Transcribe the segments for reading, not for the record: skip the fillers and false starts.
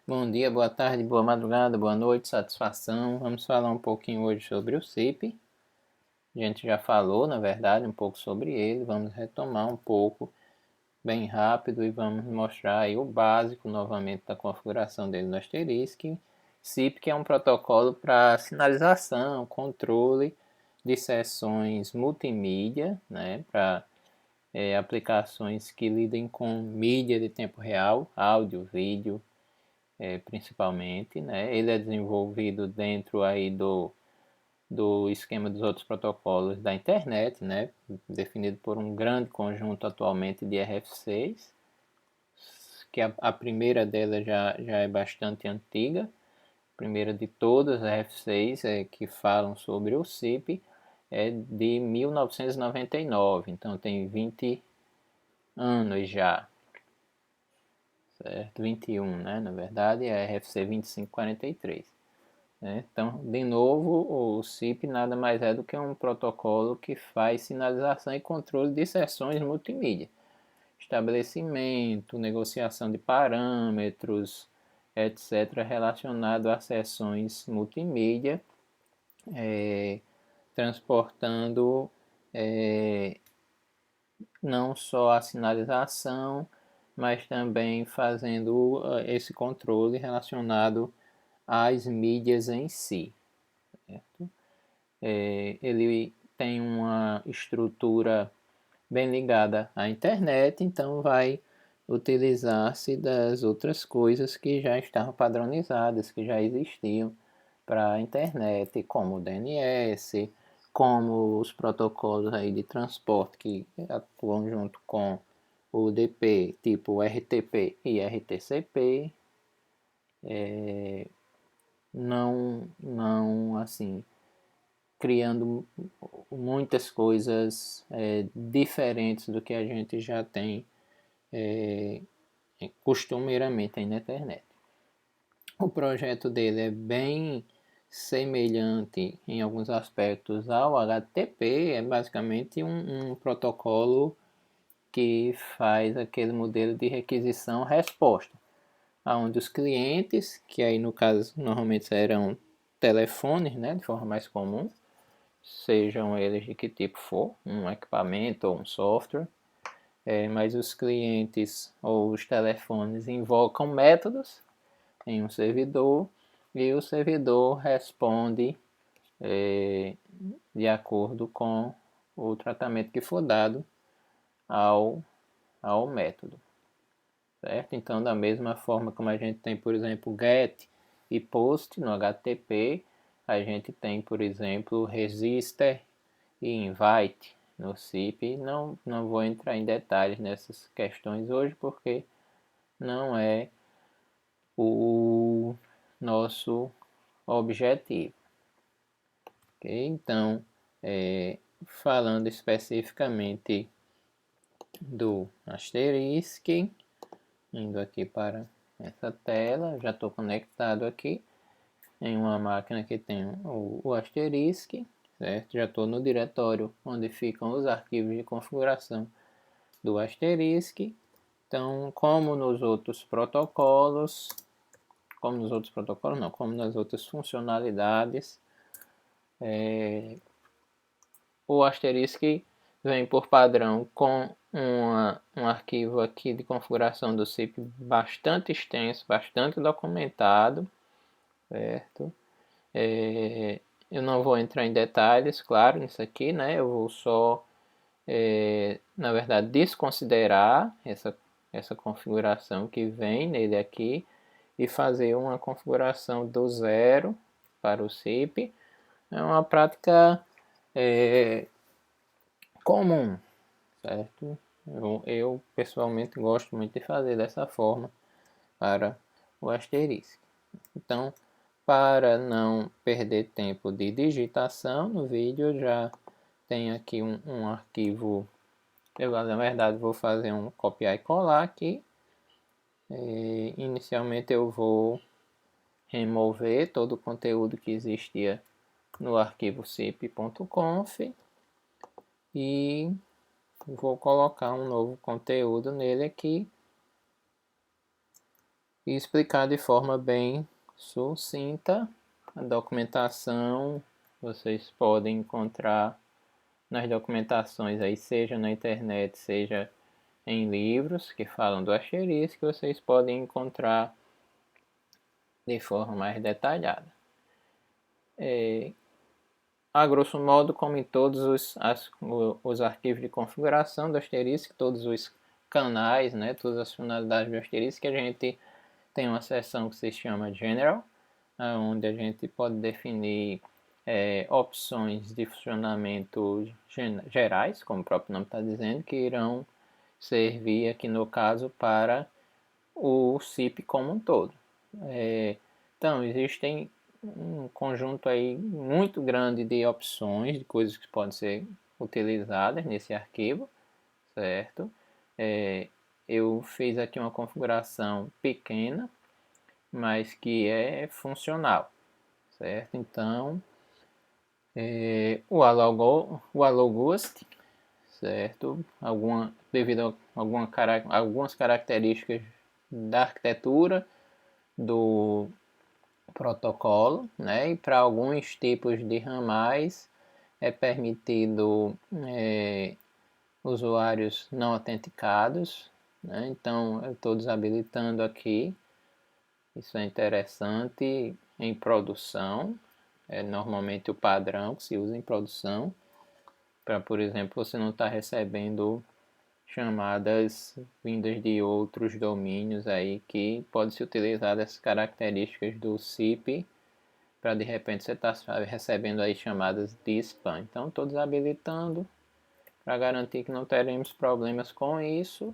Bom dia, boa tarde, boa madrugada, boa noite, satisfação. Vamos falar um pouquinho hoje sobre o CIP. A gente já falou, na verdade, um pouco sobre ele. Vamos retomar um pouco, bem rápido, e vamos mostrar aí o básico novamente da configuração dele no Asterisk. CIP, que é um protocolo para sinalização, controle de sessões multimídia, né, para aplicações que lidem com mídia de tempo real, áudio, vídeo, principalmente, né? Ele é desenvolvido dentro aí do esquema dos outros protocolos da internet, né? Definido por um grande conjunto atualmente de RF6, que a primeira delas já é bastante antiga, a primeira de todas as RF6 que falam sobre o CIP é de 1999, então tem 20 anos já, certo? 21, né? Na verdade é a RFC 2543. Então, de novo, o CIP nada mais é do que um protocolo que faz sinalização e controle de sessões multimídia. Estabelecimento, negociação de parâmetros, etc., relacionado a sessões multimídia, transportando não só a sinalização, mas também fazendo esse controle relacionado às mídias em si. Certo? Ele tem uma estrutura bem ligada à internet, então vai utilizar-se das outras coisas que já estavam padronizadas, que já existiam para a internet, como o DNS, como os protocolos aí de transporte que atuam junto com o UDP, tipo RTP e RTCP. Não assim, criando muitas coisas diferentes do que a gente já tem costumeiramente aí na internet. O projeto dele é bem semelhante em alguns aspectos ao HTTP, é basicamente um protocolo que faz aquele modelo de requisição-resposta, onde os clientes, que aí no caso normalmente serão telefones, né, de forma mais comum, sejam eles de que tipo for, um equipamento ou um software, mas os clientes ou os telefones invocam métodos em um servidor e o servidor responde de acordo com o tratamento que for dado ao método. Certo? Então, da mesma forma como a gente tem, por exemplo, GET e POST no HTTP, a gente tem, por exemplo, Register e Invite no CIP. Não vou entrar em detalhes nessas questões hoje, porque não é o nosso objetivo. Okay? Então, falando especificamente do Asterisk, indo aqui para essa tela, já estou conectado aqui em uma máquina que tem o Asterisk, certo? Já estou no diretório onde ficam os arquivos de configuração do Asterisk. Então, como nas outras funcionalidades, o Asterisk vem por padrão com um arquivo aqui de configuração do CIP bastante extenso, bastante documentado, certo? Eu não vou entrar em detalhes, claro, nisso aqui, né? Eu vou só, na verdade, desconsiderar essa configuração que vem nele aqui e fazer uma configuração do zero para o CIP. É uma prática comum, certo? Eu pessoalmente gosto muito de fazer dessa forma para o Asterisk. Então, para não perder tempo de digitação no vídeo, eu já tenho aqui um arquivo. Eu, na verdade, vou fazer um copiar e colar aqui. Inicialmente eu vou remover todo o conteúdo que existia no arquivo cip.conf e vou colocar um novo conteúdo nele aqui, e explicar de forma bem sucinta. A documentação vocês podem encontrar nas documentações aí, seja na internet, seja em livros que falam do asterisco, vocês podem encontrar de forma mais detalhada. A grosso modo, como em todos os arquivos de configuração do asterisco, todos os canais, né, todas as funcionalidades do asterisco, a gente tem uma seção que se chama General, onde a gente pode definir opções de funcionamento gerais, como o próprio nome está dizendo, que irão servir aqui no caso para o SIP como um todo. Então, existem um conjunto aí muito grande de opções, de coisas que podem ser utilizadas nesse arquivo, certo? Eu fiz aqui uma configuração pequena, mas que é funcional, certo? Então, o AlloGhost, certo? Devido a algumas características da arquitetura do protocolo, né? E para alguns tipos de ramais é permitido usuários não autenticados, né? Então eu estou desabilitando aqui. Isso é interessante em produção, é normalmente o padrão que se usa em produção, para, por exemplo, você não estar recebendo chamadas vindas de outros domínios aí que pode se utilizar dessas características do SIP para de repente você estar recebendo aí chamadas de spam. Então estou desabilitando para garantir que não teremos problemas com isso.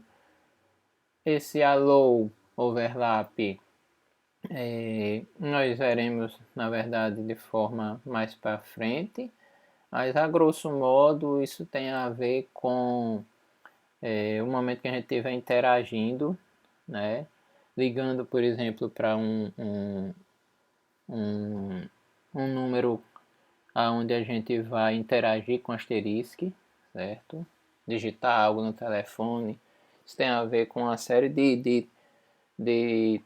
Esse allow overlap nós veremos na verdade de forma mais para frente, mas a grosso modo isso tem a ver com o momento que a gente estiver interagindo, né? Ligando, por exemplo, para um número onde a gente vai interagir com asterisco, certo? Digitar algo no telefone. Isso tem a ver com uma série de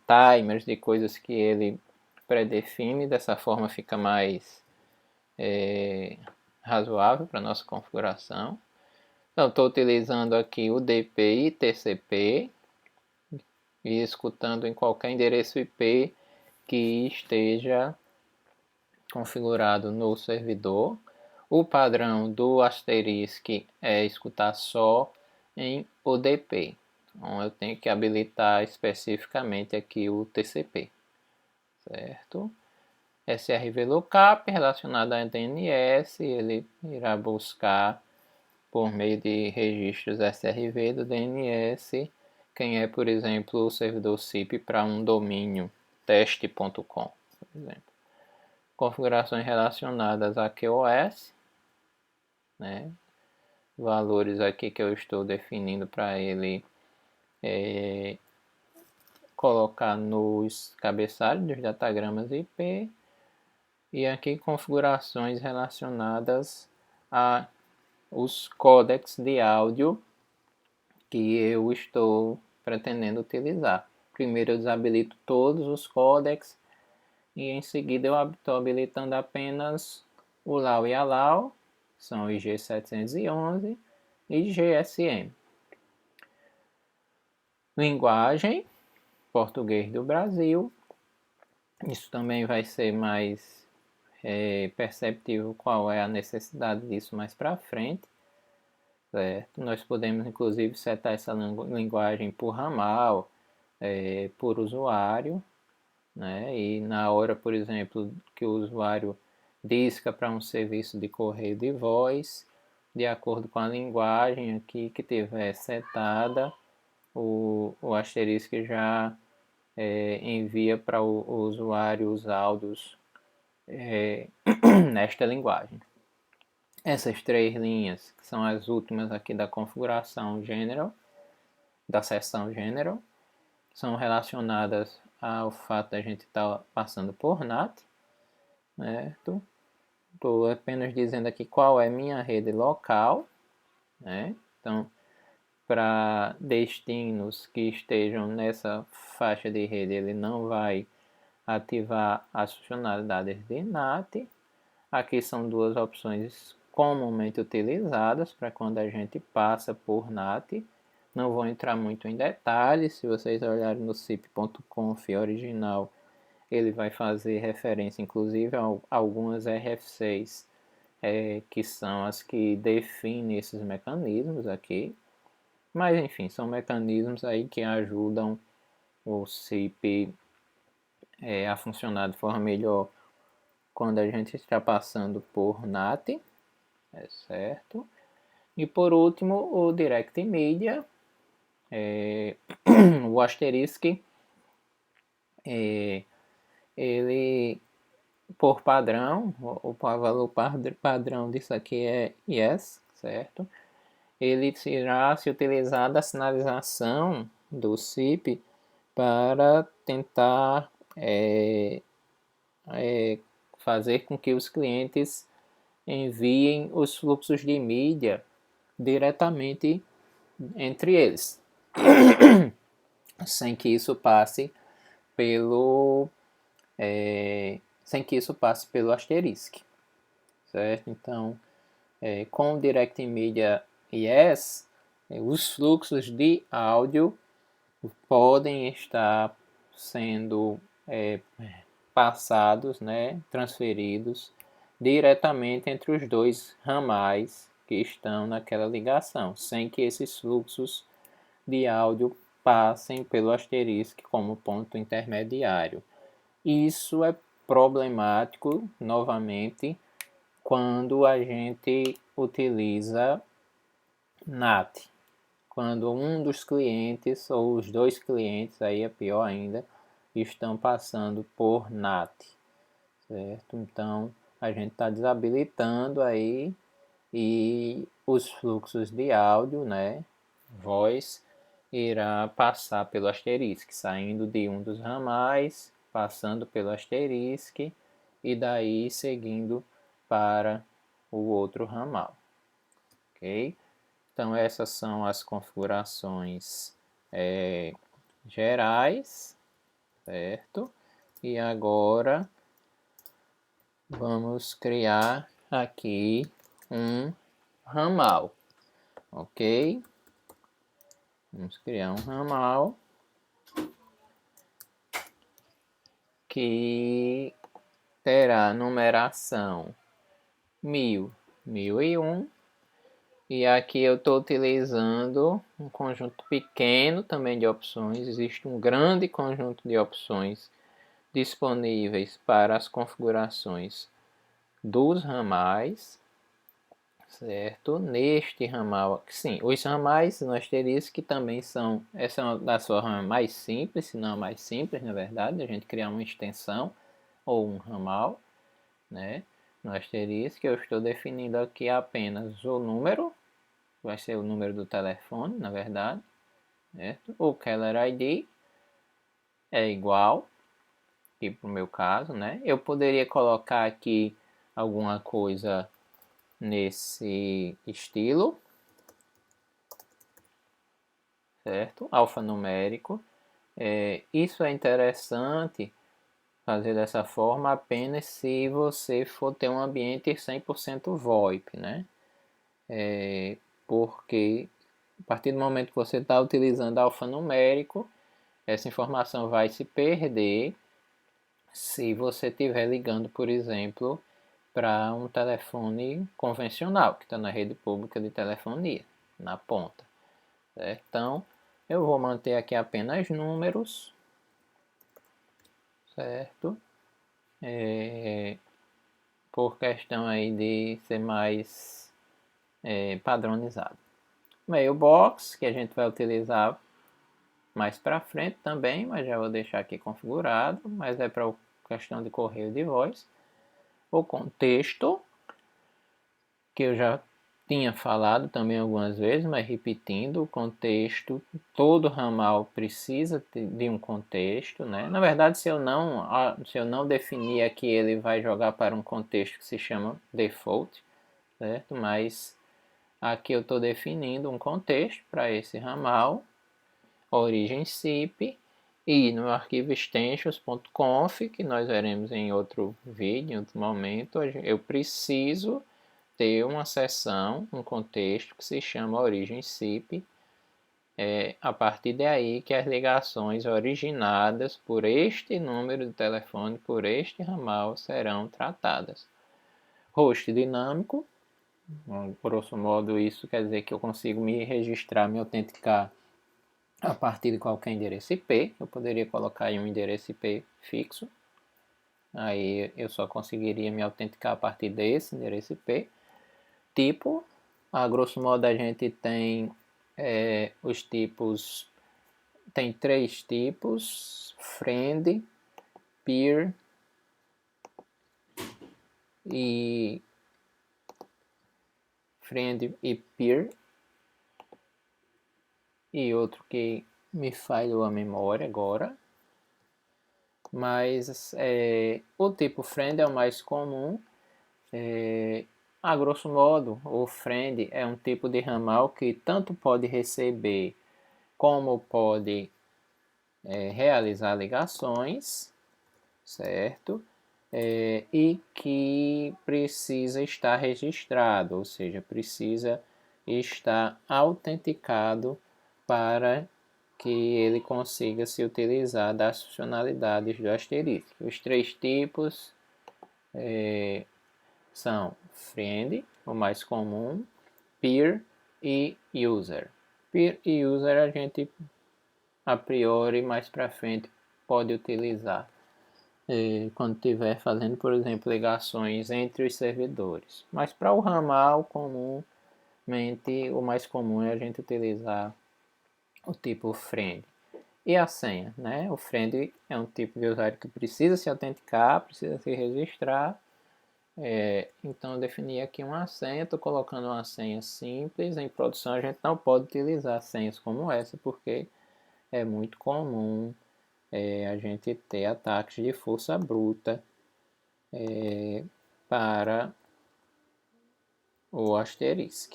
timers, de coisas que ele predefine, dessa forma fica mais razoável para nossa configuração. Então, estou utilizando aqui o DPI TCP e escutando em qualquer endereço IP que esteja configurado no servidor. O padrão do asterisk é escutar só em ODP. Então, eu tenho que habilitar especificamente aqui o TCP, certo? SRV Lookup relacionado a DNS, ele irá buscar por meio de registros SRV do DNS quem é, por exemplo, o servidor SIP para um domínio teste.com, por exemplo. Configurações relacionadas a QoS, né? Valores aqui que eu estou definindo para ele colocar nos cabeçalhos dos datagramas IP, e aqui configurações relacionadas a os códecs de áudio que eu estou pretendendo utilizar. Primeiro eu desabilito todos os códecs e em seguida eu estou habilitando apenas o LAW e ALAW, são os G711 e GSM. Linguagem, português do Brasil. Isso também vai ser mais perceptível qual é a necessidade disso mais para frente. Certo? Nós podemos inclusive setar essa linguagem por ramal, por usuário, né? E na hora, por exemplo, que o usuário disca para um serviço de correio de voz, de acordo com a linguagem aqui que tiver setada, o asterisco já envia para o usuário os áudios nesta linguagem. Essas três linhas, que são as últimas aqui da configuração General, da seção General, são relacionadas ao fato da gente estar passando por NAT, certo? Estou apenas dizendo aqui qual é minha rede local, né? Então, para destinos que estejam nessa faixa de rede, ele não vai ativar as funcionalidades de NAT. Aqui são duas opções comumente utilizadas para quando a gente passa por NAT. Não vou entrar muito em detalhes, se vocês olharem no cip.conf original, ele vai fazer referência inclusive a algumas RFCs que são as que definem esses mecanismos aqui. Mas enfim, são mecanismos aí que ajudam o CIP a funcionar de forma melhor quando a gente está passando por NAT, certo? E por último, o Direct Media, o asterisk, ele por padrão, o valor padrão disso aqui é yes, certo? Ele irá se utilizar da sinalização do CIP para tentar fazer com que os clientes enviem os fluxos de mídia diretamente entre eles, sem que isso passe pelo asterisk, certo? Então, com o Direct Media Yes, os fluxos de áudio podem estar sendo passados, né, transferidos diretamente entre os dois ramais que estão naquela ligação, sem que esses fluxos de áudio passem pelo asterisk como ponto intermediário. Isso é problemático, novamente, quando a gente utiliza NAT. Quando um dos clientes ou os dois clientes, aí é pior ainda, estão passando por NAT, certo? Então a gente está desabilitando aí e os fluxos de áudio, né, voz, irá passar pelo asterisk, saindo de um dos ramais, passando pelo asterisk e daí seguindo para o outro ramal, ok? Então essas são as configurações gerais, certo? E agora vamos criar aqui um ramal, ok? Vamos criar um ramal que terá numeração 1000, 1001. E aqui eu estou utilizando um conjunto pequeno também de opções. Existe um grande conjunto de opções disponíveis para as configurações dos ramais, certo? Neste ramal, sim, os ramais no asterisk também são, essa é uma das formas mais simples, se não a mais simples, na verdade, a gente criar uma extensão ou um ramal, né? No asterisk eu estou definindo aqui apenas o número, vai ser o número do telefone, na verdade, certo? O caller ID é igual, aqui para o meu caso, né? Eu poderia colocar aqui alguma coisa nesse estilo, certo? Alfanumérico. Isso é interessante fazer dessa forma apenas se você for ter um ambiente 100% VoIP, né? Porque a partir do momento que você está utilizando alfanumérico, essa informação vai se perder se você estiver ligando, por exemplo, para um telefone convencional, que está na rede pública de telefonia, na ponta, certo? Então, eu vou manter aqui apenas números, certo? Por questão aí de ser mais padronizado. Mailbox, que a gente vai utilizar mais para frente também, mas já vou deixar aqui configurado, mas é para questão de correio de voz. O contexto, que eu já tinha falado também algumas vezes, mas repetindo, o contexto, todo ramal precisa de um contexto, né? Na verdade, se eu não definir aqui, ele vai jogar para um contexto que se chama default, certo? Mas Aqui eu estou definindo um contexto para esse ramal, origem SIP, e no arquivo extensions.conf, que nós veremos em outro vídeo, em outro momento, eu preciso ter uma seção, um contexto que se chama origem SIP. A partir daí que as ligações originadas por este número de telefone, por este ramal, serão tratadas. Host dinâmico, grosso modo isso quer dizer que eu consigo me registrar, me autenticar a partir de qualquer endereço IP. Eu poderia colocar aí um endereço IP fixo, aí eu só conseguiria me autenticar a partir desse endereço IP. Tipo, a grosso modo a gente tem os tipos, tem 3 tipos: friend, peer e peer, e outro que me falhou a memória agora, mas o tipo friend é o mais comum. A grosso modo, o friend é um tipo de ramal que tanto pode receber como pode realizar ligações, certo? E que precisa estar registrado, ou seja, precisa estar autenticado para que ele consiga se utilizar das funcionalidades do asterisco. Os 3 tipos são friend, o mais comum, peer e user. Peer e user a gente a priori mais para frente pode utilizar quando estiver fazendo, por exemplo, ligações entre os servidores. Mas para o ramal, comumente, o mais comum é a gente utilizar o tipo friend. E a senha, né? O friend é um tipo de usuário que precisa se autenticar, precisa se registrar. Então eu defini aqui uma senha, estou colocando uma senha simples. Em produção a gente não pode utilizar senhas como essa, porque é muito comum a gente ter ataques de força bruta para o asterisk,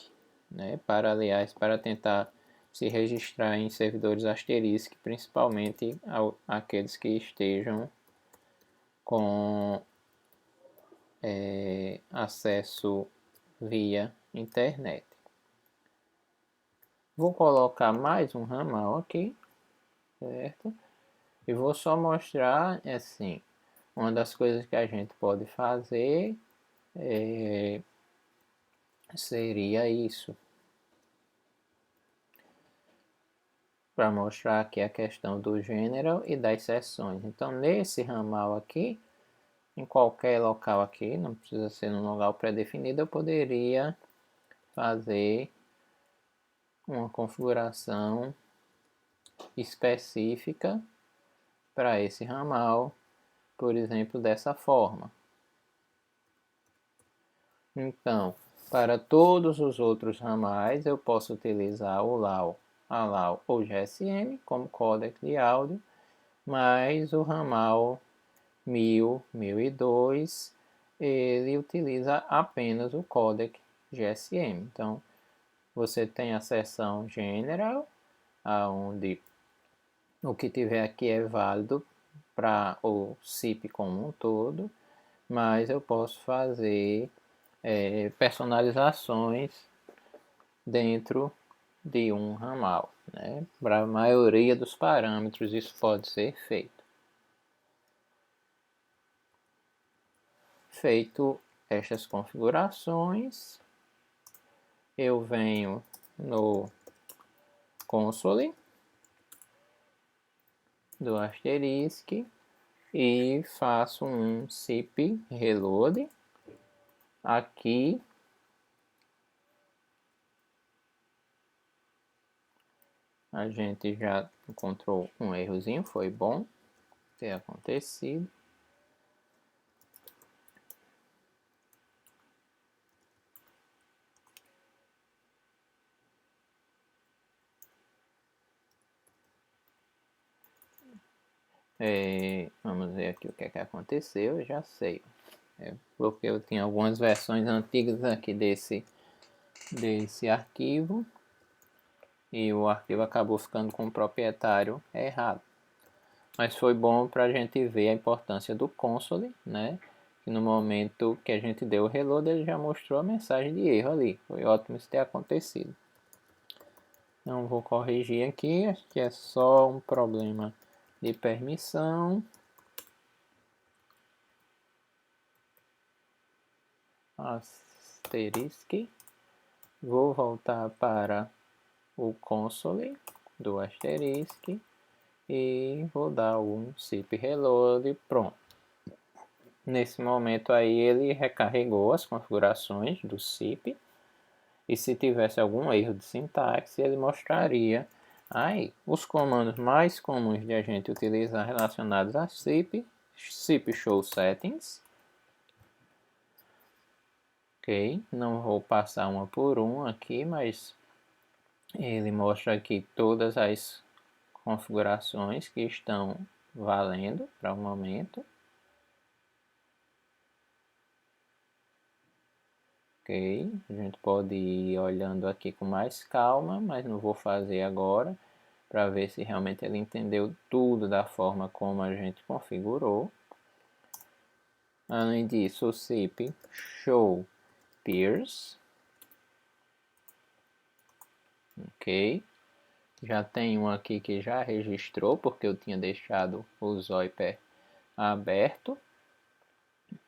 né? Aliás, para tentar se registrar em servidores asterisk, principalmente aqueles que estejam com acesso via internet. Vou colocar mais um ramal aqui, certo? E vou só mostrar, assim, uma das coisas que a gente pode fazer seria isso. Para mostrar aqui a questão do general e das seções. Então, nesse ramal aqui, em qualquer local aqui, não precisa ser num local pré-definido, eu poderia fazer uma configuração específica para esse ramal, por exemplo, dessa forma. Então, para todos os outros ramais, eu posso utilizar o LAW, ALAW ou GSM como codec de áudio, mas o ramal 1000, 1002, ele utiliza apenas o codec GSM. Então, você tem a seção General, onde o que tiver aqui é válido para o SIP como um todo, mas eu posso fazer personalizações dentro de um ramal, né? Para a maioria dos parâmetros isso pode ser feito. Feito estas configurações, eu venho no console do asterisk e faço um SIP reload. Aqui a gente já encontrou um errozinho, foi bom ter acontecido. Vamos ver aqui o que é que aconteceu, eu já sei. Porque eu tinha algumas versões antigas aqui desse desse arquivo e o arquivo acabou ficando com o proprietário errado. Mas foi bom para a gente ver a importância do console, né? Que no momento que a gente deu o reload, ele já mostrou a mensagem de erro ali. Foi ótimo isso ter acontecido. Não vou corrigir aqui, acho que é só um problema de permissão. Asterisk. Vou voltar para o console do asterisk e vou dar um zip reload, pronto. Nesse momento aí ele recarregou as configurações do zip e se tivesse algum erro de sintaxe ele mostraria aí os comandos mais comuns de a gente utilizar relacionados a zip show settings. Ok, não vou passar uma por uma aqui, mas ele mostra aqui todas as configurações que estão valendo para o momento. Ok, a gente pode ir olhando aqui com mais calma, mas não vou fazer agora, para ver se realmente ele entendeu tudo da forma como a gente configurou. Além disso, o zip show peers. Ok, já tem um aqui que já registrou, porque eu tinha deixado o Zoiper aberto,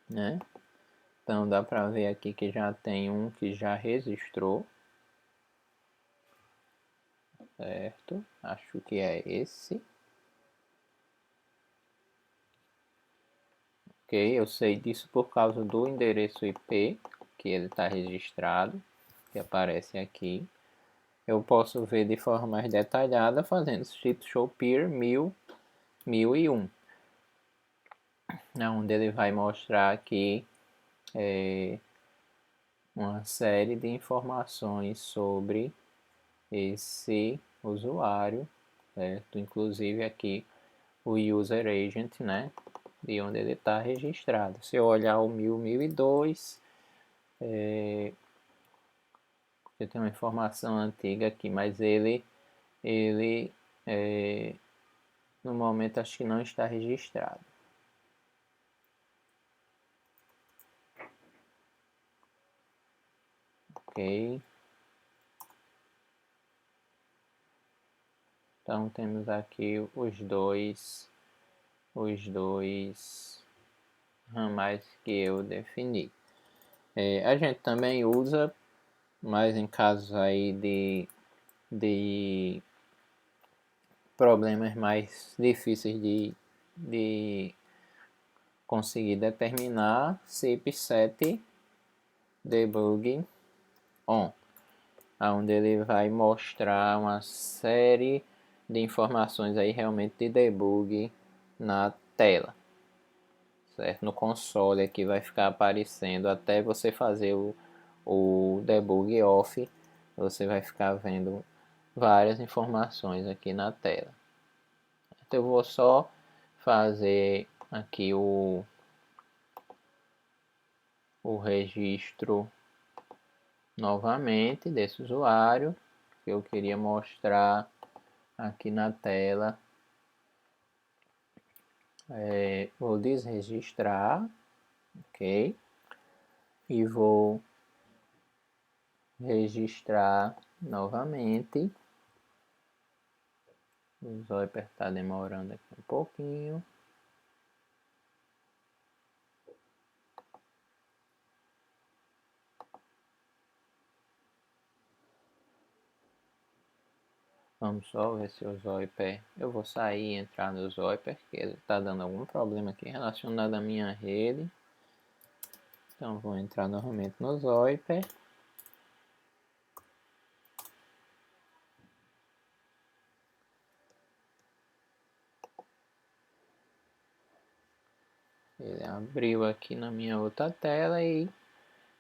né? Então dá para ver aqui que já tem um que já registrou, certo? Acho que é esse. Ok, eu sei disso por causa do endereço IP que ele está registrado, que aparece aqui. Eu posso ver de forma mais detalhada fazendo strip show peer 1001, onde ele vai mostrar aqui uma série de informações sobre esse usuário, certo? Inclusive aqui o user agent, né? De onde ele está registrado. Se eu olhar o 1002, eu tenho uma informação antiga aqui, mas ele no momento acho que não está registrado. Ok. Então temos aqui os dois ramais que eu defini. A gente também usa, mas em casos aí de problemas mais difíceis de conseguir determinar, CIP7 debug on, onde ele vai mostrar uma série de informações aí realmente de debug na tela, certo? No console aqui vai ficar aparecendo até você fazer o debug off, você vai ficar vendo várias informações aqui na tela. Então eu vou só fazer aqui o registro novamente desse usuário que eu queria mostrar aqui na tela. Vou desregistrar, ok, e vou registrar novamente. O Zoiper está demorando aqui um pouquinho. Vamos só ver se o Zoiper... Eu vou sair e entrar no Zoiper, que ele está dando algum problema aqui relacionado à minha rede. Então vou entrar novamente no Zoiper. Ele abriu aqui na minha outra tela e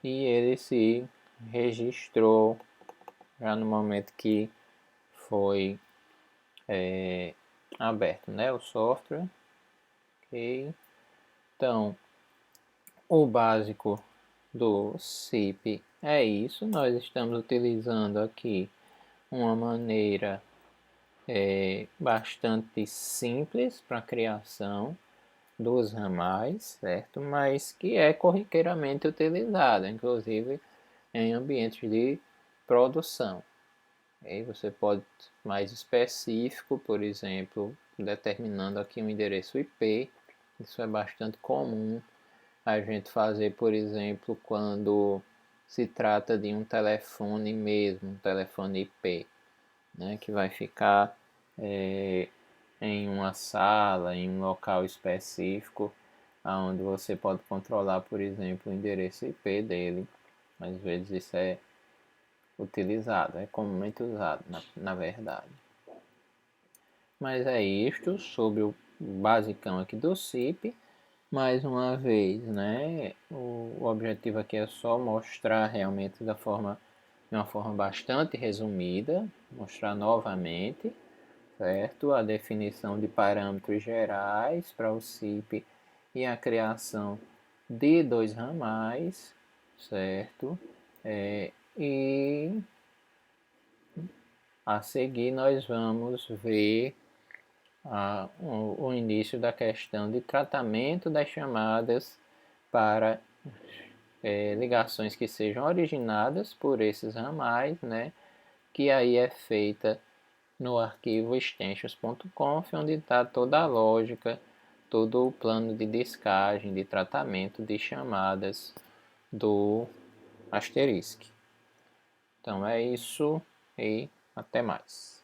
ele se registrou já no momento que foi aberto, né, o software. Ok, então o básico do zip é isso. Nós estamos utilizando aqui uma maneira bastante simples para a criação dos ramais, certo? Mas que é corriqueiramente utilizada, inclusive em ambientes de produção. Aí você pode mais específico, por exemplo, determinando aqui um endereço IP. Isso é bastante comum a gente fazer, por exemplo, quando se trata de um telefone mesmo, um telefone IP, né, que vai ficar em uma sala, em um local específico, onde você pode controlar, por exemplo, o endereço IP dele. Às vezes isso é utilizado, é comumente usado, na verdade. Mas é isto sobre o basicão aqui do CIP. Mais uma vez, né? O objetivo aqui é só mostrar realmente de uma forma bastante resumida, mostrar novamente, certo? A definição de parâmetros gerais para o CIP e a criação de dois ramais, certo? E a seguir nós vamos ver o início da questão de tratamento das chamadas para ligações que sejam originadas por esses ramais, né? Que aí é feita no arquivo extensions.conf, onde está toda a lógica, todo o plano de descagem, de tratamento de chamadas do Asterisk. Então é isso e até mais.